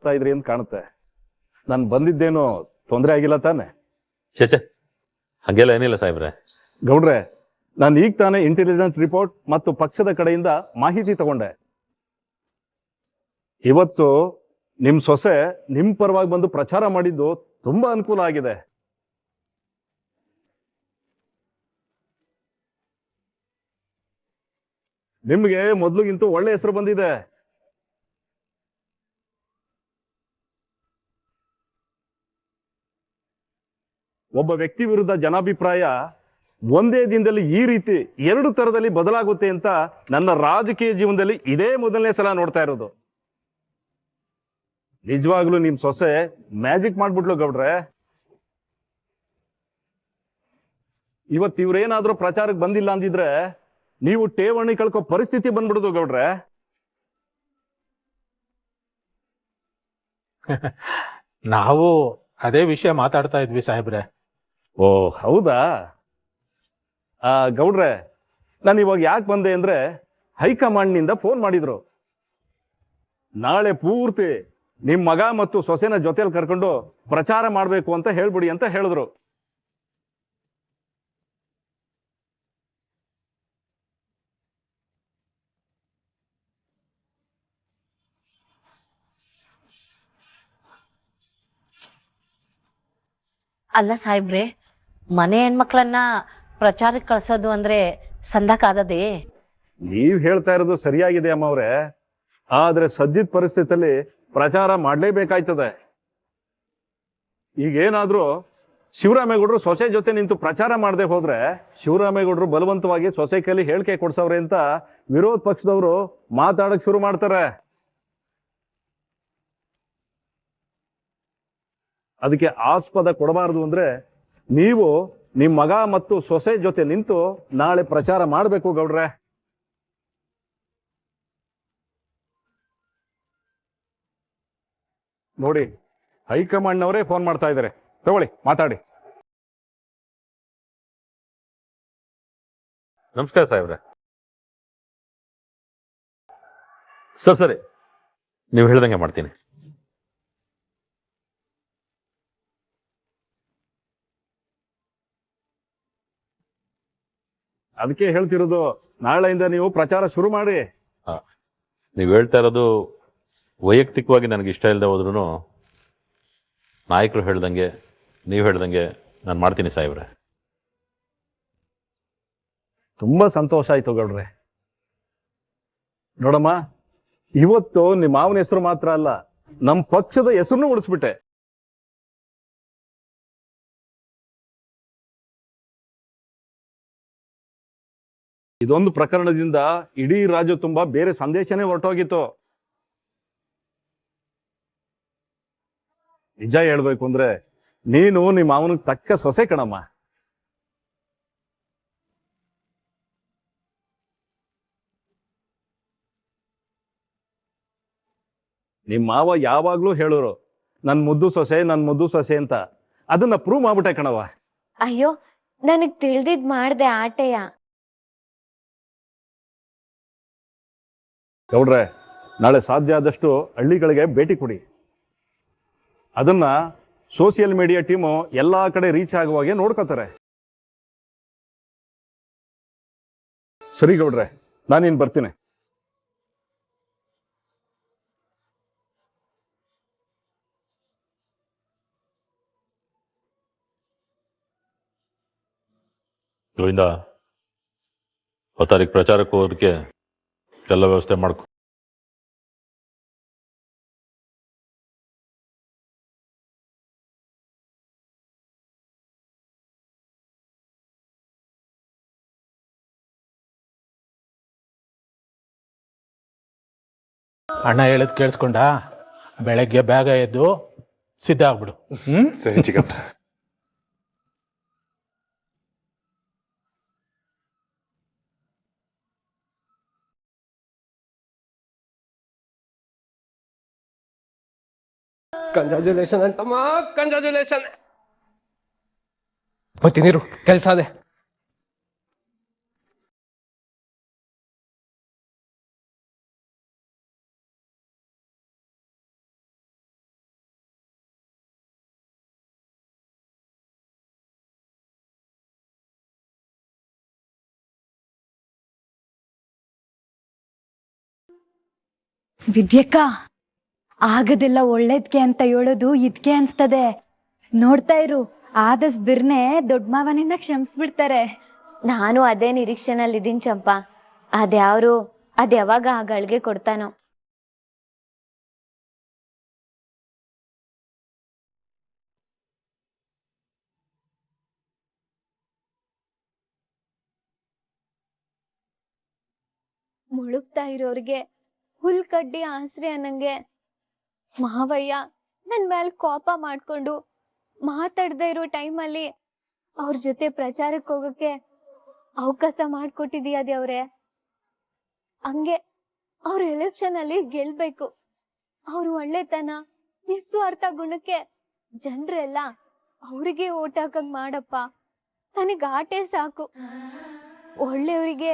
ನಡೆಸ್ತಾ ಇದ್ರಿ ಅಂತ ಕಾಣುತ್ತೆ. ನಾನು ಬಂದಿದ್ದೇನೋ ತೊಂದರೆ ಆಗಿಲ್ಲ ತಾನೆ? ಚೇಚೆ, ಹಾಗೆಲ್ಲ ಏನಿಲ್ಲ ಸಾಹೇಬ್ರೆ. ಗೌಡ್ರೆ, ನಾನು ಈಗ ತಾನೇ ಇಂಟೆಲಿಜೆನ್ಸ್ ರಿಪೋರ್ಟ್ ಮತ್ತು ಪಕ್ಷದ ಕಡೆಯಿಂದ ಮಾಹಿತಿ ತಗೊಂಡೆ. ಇವತ್ತು ನಿಮ್ ಸೊಸೆ ನಿಮ್ ಪರವಾಗಿ ಬಂದು ಪ್ರಚಾರ ಮಾಡಿದ್ದು ತುಂಬಾ ಅನುಕೂಲ ಆಗಿದೆ. ನಿಮ್ಗೆ ಮೊದ್ಲಿಗಿಂತೂ ಒಳ್ಳೆ ಹೆಸರು ಬಂದಿದೆ. ಒಬ್ಬ ವ್ಯಕ್ತಿ ವಿರುದ್ಧ ಜನಾಭಿಪ್ರಾಯ ಒಂದೇ ದಿನದಲ್ಲಿ ಈ ರೀತಿ 2 ತರದಲ್ಲಿ ಬದಲಾಗುತ್ತೆ ಅಂತ ನನ್ನ ರಾಜಕೀಯ ಜೀವನದಲ್ಲಿ ಇದೇ ಮೊದಲನೇ ಸಲ ನೋಡ್ತಾ ಇರೋದು. ನಿಜವಾಗ್ಲೂ ನಿಮ್ ಸೊಸೆ ಮ್ಯಾಜಿಕ್ ಮಾಡ್ಬಿಟ್ಲು ಗೌಡ್ರೆ. ಇವತ್ತು ಇವ್ರೇನಾದ್ರೂ ಪ್ರಚಾರಕ್ಕೆ ಬಂದಿಲ್ಲ ಅಂದಿದ್ರೆ ನೀವು ಠೇವಣಿ ಕಳ್ಕೋ ಪರಿಸ್ಥಿತಿ ಬಂದ್ಬಿಡುದು ಗೌಡ್ರೆ. ನಾವು ಅದೇ ವಿಷಯ ಮಾತಾಡ್ತಾ ಇದ್ವಿ ಸಾಹೇಬ್ರೆ. ಓ ಹೌದಾ? ಗೌಡ್ರೆ, ನಾನು ಇವಾಗ ಯಾಕೆ ಬಂದೆ ಅಂದ್ರೆ ಹೈಕಮಾಂಡ್ನಿಂದ ಫೋನ್ ಮಾಡಿದ್ರು. ನಾಳೆ ಪೂರ್ತಿ ನಿಮ್ ಮಗ ಮತ್ತು ಸೊಸೆನ ಜೊತೆಲಿ ಕರ್ಕೊಂಡು ಪ್ರಚಾರ ಮಾಡಬೇಕು ಅಂತ ಹೇಳ್ಬಿಡಿ ಅಂತ ಹೇಳಿದ್ರು. ಅಲ್ಲ ಸಾಹೇಬ್ರೆ, ಮನೆ ಹೆಣ್ಮಕ್ಳನ್ನ ಪ್ರಚಾರಕ್ಕೆ ಕಳ್ಸೋದು ಅಂದ್ರೆ ಸಂದಕಾದದೆ. ನೀವ್ ಹೇಳ್ತಾ ಇರೋದು ಸರಿಯಾಗಿದೆ ಅಮ್ಮವ್ರೆ, ಆದ್ರೆ ಸದ್ಯದ ಪರಿಸ್ಥಿತಿಯಲ್ಲಿ ಪ್ರಚಾರ ಮಾಡ್ಲೇಬೇಕಾಯ್ತದೆ. ಈಗೇನಾದ್ರೂ ಶಿವರಾಮೇಗೌಡರು ಸೊಸೆ ಜೊತೆ ನಿಂತು ಪ್ರಚಾರ ಮಾಡದೆ ಹೋದ್ರೆ ಶಿವರಾಮೇಗೌಡರು ಬಲವಂತವಾಗಿ ಸೊಸೆ ಕೈಲಿ ಹೇಳಿಕೆ ಕೊಡ್ಸವ್ರೆ ಅಂತ ವಿರೋಧ ಪಕ್ಷದವರು ಮಾತಾಡಕ್ ಶುರು ಮಾಡ್ತಾರೆ. ಅದಕ್ಕೆ ಆಸ್ಪದ ಕೊಡಬಾರದು ಅಂದ್ರೆ ನೀವು ನಿಮ್ ಮಗ ಮತ್ತು ಸೊಸೆ ಜೊತೆ ನಿಂತು ನಾಳೆ ಪ್ರಚಾರ ಮಾಡಬೇಕು ಗೌಡ್ರೆ. ನೋಡಿ, ಹೈಕಮಾಂಡ್ನವರೇ ಫೋನ್ ಮಾಡ್ತಾ ಇದ್ದಾರೆ, ತಗೊಳ್ಳಿ ಮಾತಾಡಿ. ನಮಸ್ಕಾರ ಸಾಹೇಬ್ರೆ. ಸರಿ, ನೀವು ಹೇಳ್ದಂಗೆ ಮಾಡ್ತೀನಿ. ಅದಕ್ಕೆ ಹೇಳ್ತಿರೋದು, ನಾಳೆಯಿಂದ ನೀವು ಪ್ರಚಾರ ಶುರು ಮಾಡಿ. ನೀವು ಹೇಳ್ತಾ ಇರೋದು ವೈಯಕ್ತಿಕವಾಗಿ ನನಗೆ ಇಷ್ಟ ಇಲ್ಲದೆ ಹೋದ್ರೂ ನಾಯಕರು ಹೇಳ್ದಂಗೆ, ನೀವು ಹೇಳ್ದಂಗೆ ನಾನು ಮಾಡ್ತೀನಿ ಸಾಹೇಬ್ರೆ. ತುಂಬಾ ಸಂತೋಷ ಆಯ್ತು ಗೌಡ್ರೆ. ನೋಡಮ್ಮ, ಇವತ್ತು ನಿಮ್ಮ ಮಾವನ ಹೆಸರು ಮಾತ್ರ ಅಲ್ಲ, ನಮ್ಮ ಪಕ್ಷದ ಹೆಸರನ್ನು ಉಳಿಸ್ಬಿಟ್ಟೆ. ಇದೊಂದು ಪ್ರಕರಣದಿಂದ ಇಡೀ ರಾಜ್ಯ ತುಂಬಾ ಬೇರೆ ಸಂದೇಶನೇ ಹೊರಟೋಗಿತ್ತು. ನಿಜ ಹೇಳ್ಬೇಕು ಅಂದ್ರೆ ನೀನು ನಿಮ್ಮ ಮಾವನಿಗೆ ತಕ್ಕ ಸೊಸೆ ಕಣಮ್ಮ. ನಿಮ್ಮ ಮಾವ ಯಾವಾಗ್ಲೂ ಹೇಳೋರು, ನನ್ ಮುದ್ದು ಸೊಸೆ ಅಂತ. ಅದನ್ನ ಪ್ರೂವ್ ಮಾಡ್ಬಿಟ್ಟೆ ಕಣವ. ಅಯ್ಯೋ, ನನಗ್ ತಿಳಿದಿದ್ ಮಾಡ್ದೆ ಆಟೆಯ. ಗೌಡ್ರೆ, ನಾಳೆ ಸಾಧ್ಯ ಆದಷ್ಟು ಹಳ್ಳಿಗಳಿಗೆ ಭೇಟಿ ಕೊಡಿ. ಅದನ್ನ ಸೋಷಿಯಲ್ ಮೀಡಿಯಾ ಟೀಮು ಎಲ್ಲಾ ಕಡೆ ರೀಚ್ ಆಗುವಾಗೆ ನೋಡ್ಕೋತಾರೆ. ಸರಿ ಗೌಡ್ರೆ, ನಾನಿನ್ ಬರ್ತೀನಿ. ಗೋವಿಂದ, 10 ತಾರೀಕು ಪ್ರಚಾರಕ್ಕೆ ಹೋಗೋದಕ್ಕೆ ಎಲ್ಲ ವ್ಯವಸ್ಥೆ ಮಾಡ್ಕೊ. ಅಣ್ಣ ಹೇಳಿದ್ ಕೇಳಿಸ್ಕೊಂಡ? ಬೆಳಗ್ಗೆ ಬೇಗ ಎದ್ದು ಸಿದ್ಧ ಆಗ್ಬಿಡು. ಸರಿ ಚಿಕ್ಕಪ್ಪ. Congratulation ಅಂತಮ್ಮ, congratulation. ಬರ್ತೀನಿರು, ಕೆಲಸ ಅದೇ. ವಿದ್ಯಕ್ಕ, ಆಗದೆಲ್ಲ ಒಳ್ಳೇದ್ಕೆ ಅಂತ ಹೇಳೋದು ಇದ್ಕೆ ಅನ್ಸ್ತದೆ. ನೋಡ್ತಾ ಇರು, ಆದಸ್ ಬಿರ್ನೆ ದೊಡ್ಡ ಮಾವನಿಂದ ಕ್ಷಮಿಸ್ಬಿಡ್ತಾರೆ. ನಾನು ಅದೇ ನಿರೀಕ್ಷೆನಲ್ಲಿ ಇದೀನಿ ಚಂಪಾ. ಅದ್ಯಾವಾಗ ಆ ಗಳಿಗೆ ಕೊಡ್ತಾನೋ. ಮುಳುಗ್ತಾ ಇರೋರ್ಗೆ ಹುಲ್ ಕಡ್ಡಿ ಆಸರೆ ಅನ್ನಂಗೆ ಮಾವಯ್ಯ ನನ್ ಮೇಲೆ ಕೋಪ ಮಾಡ್ಕೊಂಡು ಮಾತಾಡದೇ ಇರೋ ಟೈಮಲ್ಲಿ ಅವ್ರ ಜೊತೆ ಪ್ರಚಾರಕ್ಕೆ ಹೋಗಕ್ಕೆ ಅವಕಾಶ ಮಾಡ್ಕೊಟ್ಟಿದೀಯ ದೇವ್ರೆ. ಹಂಗೆ ಅವ್ರ ಎಲೆಕ್ಷನ್ ಅಲ್ಲಿ ಗೆಲ್ಬೇಕು. ಅವ್ರ ಒಳ್ಳೆತನ ನಿಸ್ವಾರ್ಥ ಗುಣಕ್ಕೆ ಜನರೆಲ್ಲ ಅವ್ರಿಗೆ ಓಟ್ ಹಾಕಂಗ್ ಮಾಡಪ್ಪ. ನನಗ್ ಆಟೆ ಸಾಕು. ಒಳ್ಳೆಯವರಿಗೆ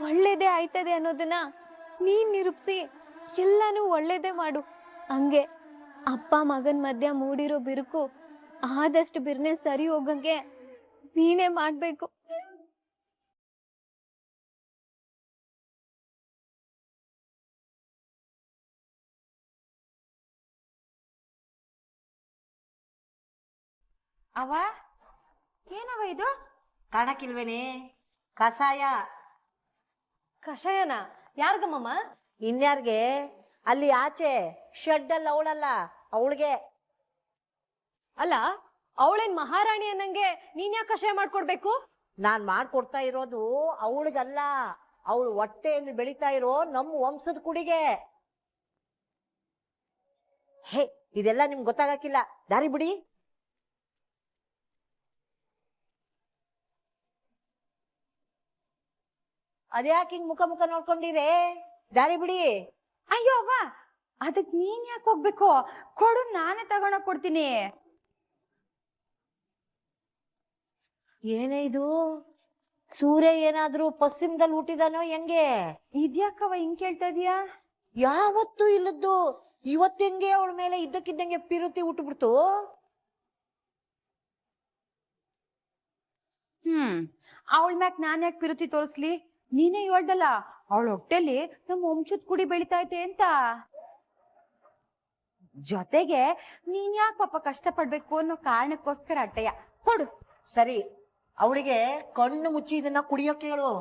ಒಳ್ಳೇದೇ ಆಯ್ತದೆ ಅನ್ನೋದನ್ನ ನೀನ್ ನಿರೂಪಿಸಿ ಎಲ್ಲಾನು ಒಳ್ಳೇದೇ ಮಾಡು. ಹಂಗೆ ಅಪ್ಪ ಮಗನ್ ಮಧ್ಯ ಮೂಡಿರೋ ಬಿರುಕು ಆದಷ್ಟು ಬಿರ್ನೆ ಸರಿ ಹೋಗಂಗೆ ನೀನೇ ಮಾಡ್ಬೇಕು. ಅವ ಏನವ ಇದು ಕಾಣಕ್ಕಿಲ್ವೇನೆ? ಕಷಾಯ. ಕಷಾಯನ ಯಾರ್ಗಮ್ಮಮ್ಮ? ಇನ್ಯಾರ್ಗೆ? ಅಲ್ಲಿ ಆಚೆ ಶೆಡ್ ಅಲ್ಲಿ ಅವಳಲ್ಲ, ಅವಳಿಗೆ. ಅಲ್ಲ, ಅವಳೇನ್ ಮಹಾರಾಣಿ ಅನ್ನಂಗೆ ನೀನ್ ಯಾಕೆ ಕಷಾಯ ಮಾಡ್ಕೊಡ್ಬೇಕು? ನಾನ್ ಮಾಡ್ಕೊಡ್ತಾ ಇರೋದು ಅವಳಿಗಲ್ಲ, ಅವಳು ಹೊಟ್ಟೆಯಲ್ಲಿ ಬೆಳಿತಾ ಇರೋ ನಮ್ಮ ವಂಶದ ಕುಡಿಗೆ. ಹೇ, ಇದೆಲ್ಲ ನಿಮ್ಗೆ ಗೊತ್ತಾಗಕ್ಕಿಲ್ಲ, ದಾರಿ ಬಿಡಿ. ಅದ್ಯಾಕೆ ಹಿಂಗ್ ಮುಖ ಮುಖ ನೋಡ್ಕೊಂಡಿರೇ? ದಾರಿ ಬಿಡಿ. ಅಯ್ಯೋ ಅವ್ವ, ಅದಕ್ ನೀನ್ ಯಾಕೆ ಹೋಗ್ಬೇಕು? ಕೊಡು, ನಾನೇ ತಗೊಂಡೋಗ್ ಕೊಡ್ತೀನಿ. ಏನೇ ಇದು? ಸೂರ್ಯ ಏನಾದ್ರೂ ಪಶ್ಚಿಮದಲ್ಲಿ ಹುಟ್ಟಿದಾನೋ ಹೆಂಗೆ? ಇದ್ಯಾಕವ ಹಿಂಗ್ ಕೇಳ್ತಾ ಇದೀಯಾ? ಯಾವತ್ತೂ ಇಲ್ಲದ್ದು ಇವತ್ತೆಂಗೆ ಅವಳ ಮೇಲೆ ಇದ್ದಕ್ಕಿದ್ದಂಗೆ ಪಿರುತಿ ಹುಟ್ಟುಬಿಡ್ತು. ಅವಳ ಮ್ಯಾಕ್ ನಾನ್ ಯಾಕೆ ಪಿರುತಿ ತೋರಿಸ್ಲಿ? ನೀನೇ ಹೇಳ್ದಲ್ಲ, ಅವಳ ಹೊಟ್ಟೆಲಿ ನಮ್ಮ ವಂಶದ ಕುಡಿ ಬೆಳಿತಾ ಐತೆ ಅಂತ. ಜೊತೆಗೆ ನೀನ್ ಯಾಕೆ ಪಾಪ ಕಷ್ಟ ಪಡ್ಬೇಕು ಅನ್ನೋ ಕಾರಣಕ್ಕೋಸ್ಕರ ಅಟ್ಟಯ್ಯ. ಕೊಡು. ಸರಿ, ಅವಳಿಗೆ ಕಣ್ಣು ಮುಚ್ಚಿ ಇದನ್ನ ಕುಡಿಯೋಕೆ ಹೇಳು.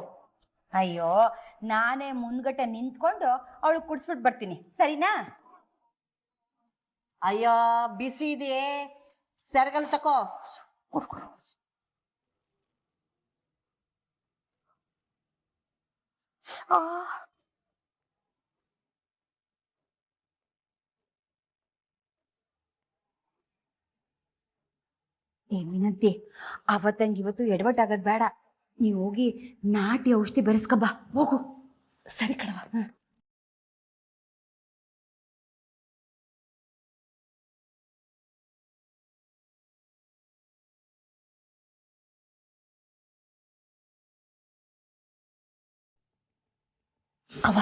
ಅಯ್ಯೋ, ನಾನೇ ಮುಂದ್ಗಟ್ಟೆ ನಿಂತ್ಕೊಂಡು ಅವಳು ಕುಡಿಸ್ಬಿಟ್ಟು ಬರ್ತೀನಿ, ಸರಿನಾ? ಅಯ್ಯೋ, ಬಿಸಿ ಇದೆಯೇ? ಸೆರಗಲ್ ತಕೋ. ಏನಿನಂತೆ ಅವತ್ತಂಗೆ ಇವತ್ತು ಎಡವಟ್ಟಾಗದ್ ಬೇಡ. ನೀವು ಹೋಗಿ ನಾಟಿ ಔಷಧಿ ಬೆರೆಸ್ಕಬ್ಬ, ಹೋಗು. ಸರಿ ಕಣವ. ಅವ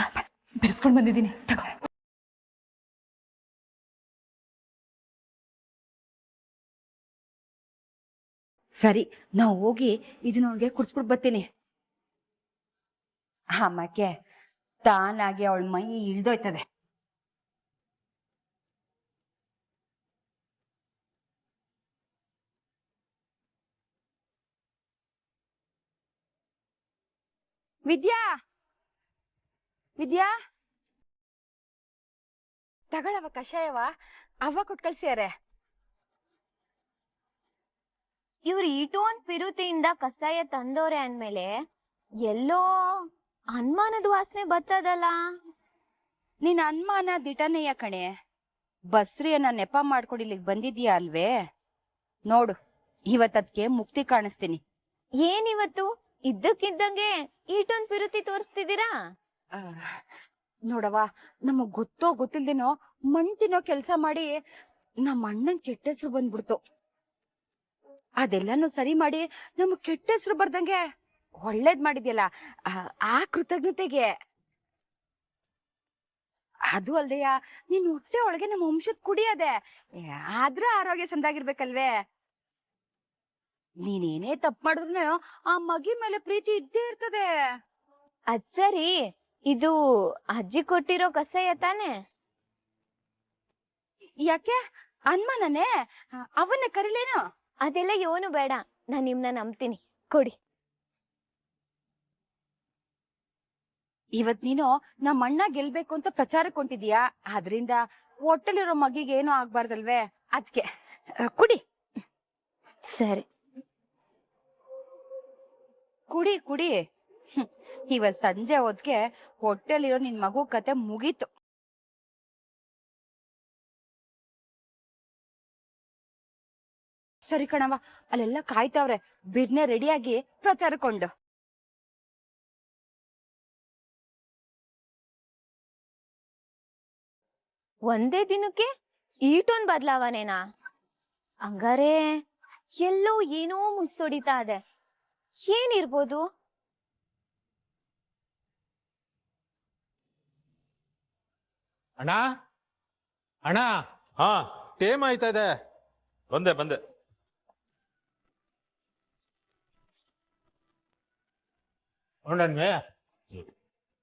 ಬೆರೆಸ್ಕೊಂಡ್ ಬಂದಿದ್ದೀನಿ, ತಗೋ. ಸರಿ, ನಾವು ಹೋಗಿ ಇದನ್ನೊಳಗೆ ಕುಡಿಸ್ಬಿಟ್ಟು ಬರ್ತೀನಿ. ಆಮೇಲೆ ತಾನಾಗಿ ಅವಳ ಮೈ ಇಳ್ದೋಯ್ತದೆ. ವಿದ್ಯಾ, ವಿದ್ಯಾ, ತಗೊಳವ ಕಷಾಯವ, ಅವ್ವ ಕೊಟ್ಟು ಕಳ್ಸ್ಯಾರೆ. ಇವ್ರು ಇಟೋನ್ ಪಿರುತಿಯಿಂದ ಕಷಾಯ ತಂದೋರೆ ಅಂದ್ಮೇಲೆ ಎಲ್ಲೋ ಅನುಮಾನದ ವಾಸನೆ ಬರ್ತದಲ್ಲ. ನಿನ್ ಅನುಮಾನ ದಿಟನೆಯ ಕಣೆ. ಬಸ್ರಿಯನ್ನ ನೆಪ ಮಾಡ್ಕೊಂಡು ಇಲ್ಲಿಗೆ ಬಂದಿದ್ಯಾ ಅಲ್ವೇ? ನೋಡು, ಇವತ್ತದ್ಕೆ ಮುಕ್ತಿ ಕಾಣಿಸ್ತೀನಿ. ಏನಿವತ್ತು ಇದ್ದಕ್ಕಿದ್ದಂಗೆ ಇಟೋನ್ ಪಿರುತಿ ತೋರಿಸ್ತಿದ್ದೀರಾ? ನೋಡವ, ನಮಗ್ ಗೊತ್ತೋ ಗೊತ್ತಿಲ್ದೇನೋ ಮಣ್ ತಿನ್ನೋ ಕೆಲ್ಸ ಮಾಡಿ ನಮ್ಮ ಅಣ್ಣನ್ ಕೆಟ್ಟ ಹೆಸರು ಬಂದ್ಬಿಡ್ತು. ಅದೆಲ್ಲಾನು ಸರಿ ಮಾಡಿ ನಮಗ್ ಕೆಟ್ಟ ಹೆಸರು ಬರ್ದಂಗೆ ಒಳ್ಳೇದ್ ಮಾಡಿದ್ಯಲ್ಲ, ಆ ಕೃತಜ್ಞತೆಗೆ. ಅದು ಅಲ್ದೆಯ, ನಿನ್ ಹೊಟ್ಟೆ ಒಳಗೆ ನಮ್ಮ ವಂಶದ್ ಕುಡಿಯದೆ, ಆದ್ರ ಆರೋಗ್ಯ ಸಂದಾಗಿರ್ಬೇಕಲ್ವೇ? ನೀನೇನೇ ತಪ್ಪು ಮಾಡಿದ್ರು ಆ ಮಗಿ ಮೇಲೆ ಪ್ರೀತಿ ಇದ್ದೇ ಇರ್ತದೆ. ಅದ್ ಸರಿ, ಇದು ಅಜ್ಜಿ ಕೊಟ್ಟಿರೋ ಕಷಾಯ ತಾನೆ? ಯಾಕೆ ಅನ್ಮನನೇ ಅವನ್ನ ಕರಿಲೇನು? ಅದೆಲ್ಲ ಏನು ಬೇಡ, ನಾನ್ ನಿಮ್ನ ನಂಬ್ತೀನಿ, ಕೊಡಿ. ಇವತ್ ನೀನು ನಮ್ಮ ಅಣ್ಣ ಗೆಲ್ಬೇಕು ಅಂತ ಪ್ರಚಾರಕ್ಕೆ ಹೊಂಟಿದ್ಯಾ, ಆದ್ರಿಂದ ಹೊಟ್ಟೆಲಿರೋ ಮಗಿಗೆ ಏನೂ ಆಗ್ಬಾರ್ದಲ್ವೇ, ಅದಕ್ಕೆ ಕುಡಿ. ಸರಿ. ಕುಡಿ ಕುಡಿ. ಇವತ್ ಸಂಜೆ ಹೊತ್ಗೆ ಹೊಟ್ಟೆಲಿರೋ ನಿನ್ ಮಗು ಕತೆ ಮುಗೀತು. ಸರಿ ಕಣವ, ಅಲ್ಲೆಲ್ಲ ಕಾಯ್ತಾವ್ರೆ, ಬಿರ್ನೆ ರೆಡಿಯಾಗಿ ಪ್ರಚಾರಕೊಂಡು. ಒಂದೇ ದಿನಕ್ಕೆ ಈಟೊಂದ್ ಬದ್ಲಾವಣೆನಾ? ಹಂಗಾರೆ ಎಲ್ಲೋ ಏನೋ ಮುನ್ಸೊಡಿತಾ ಇದೆ. ಏನಿರ್ಬೋದು? ಅಣ್ಣ ಅಣ್ಣ, ಹಾ ಟೇಮ್ ಆಯ್ತಾ ಇದೆ. ಬಂದೆ ಬಂದೆ. ನೋಡಣ್ವೆ,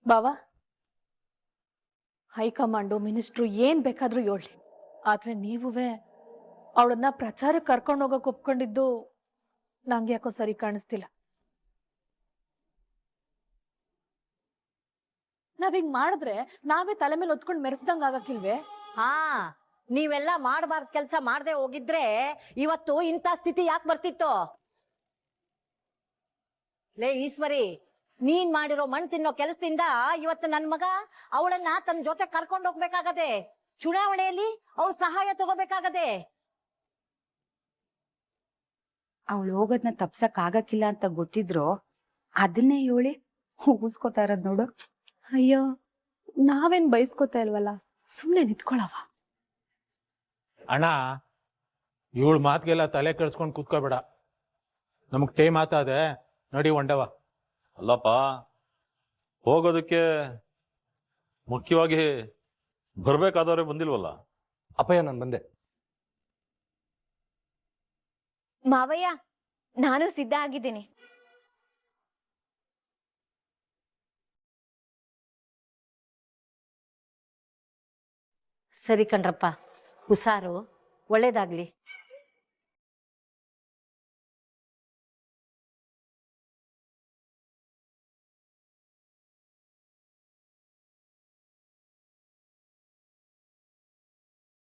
ಬಾವಾ, ಹೈಕಮಾಂಡು ಮಿನಿಸ್ಟ್ರು ಏನ್ ಬೇಕಾದ್ರೂ ಹೇಳಿ, ಆದ್ರೆ ನೀವುವೇ ಅವಳನ್ನ ಪ್ರಚಾರಕ್ಕೆ ಕರ್ಕೊಂಡು ಹೋಗಕ್ ಒಪ್ಕೊಂಡಿದ್ದು ನಂಗೆ ಯಾಕೋ ಸರಿ ಕಾಣಿಸ್ತಿಲ್ಲ. ನಾವಿಂಗ್ ಮಾಡಿದ್ರೆ ನಾವೇ ತಲೆ ಮೇಲೆ ಹೊತ್ಕೊಂಡು ಮೆರೆಸ್ದಂಗ ಆಗಕ್ಕಿಲ್ವೇ? ಹಾ, ನೀವೆಲ್ಲ ಮಾಡಬಾರ್ದು ಕೆಲಸ ಮಾಡದೆ ಹೋಗಿದ್ರೆ ಇವತ್ತು ಇಂಥ ಸ್ಥಿತಿ ಯಾಕೆ ಬರ್ತಿತ್ತು? ಲೇ ಈಶ್ವರಿ, ನೀನ್ ಮಾಡಿರೋ ಮಣ್ಣು ತಿನ್ನೋ ಕೆಲಸದಿಂದ ಇವತ್ತು ನನ್ ಮಗ ಅವಳನ್ನ ತನ್ನ ಜೊತೆ ಕರ್ಕೊಂಡು ಹೋಗ್ಬೇಕಾಗದೆ, ಚುನಾವಣೆಯಲ್ಲಿ ಅವಳ ಸಹಾಯ ತಗೋಬೇಕಾಗದೆ. ಅವಳು ಹೋಗೋದ್ನ ತಪ್ಸಕ್ ಆಗಕ್ಕಿಲ್ಲ ಅಂತ ಗೊತ್ತಿದ್ರು ಅದನ್ನೇ ಹೇಳಿ ಉಗಿಸ್ಕೋತಾ ಇರೋದ್ ನೋಡು. ಅಯ್ಯೋ, ನಾವೇನ್ ಬಯಸ್ಕೋತಾ ಇಲ್ವಲ್ಲ, ಸುಮ್ನೆ ನಿಂತ್ಕೊಳವ. ಅಣ್ಣ, ಇವಳು ಮಾತಿಗೆಲ್ಲ ತಲೆ ಕೆಡ್ಸ್ಕೊಂಡು ಕೂತ್ಕೋಬೇಡ. ನಮಗ್ ಟೈಮ್ ಆತಾದೆ, ನಡಿ ಹೊಂಡವ. ಅಲ್ಲಪ್ಪ, ಹೋಗೋದಕ್ಕೆ ಮುಖ್ಯವಾಗಿ ಬರ್ಬೇಕಾದವ್ರೆ ಬಂದಿಲ್ವಲ್ಲ. ಅಪ್ಪಯ್ಯ, ನಾನು ಬಂದೆ. ಮಾವಯ್ಯ, ನಾನು ಸಿದ್ಧ ಆಗಿದ್ದೀನಿ. ಸರಿ ಕಣ್ರಪ್ಪ, ಹುಷಾರು, ಒಳ್ಳೇದಾಗ್ಲಿ.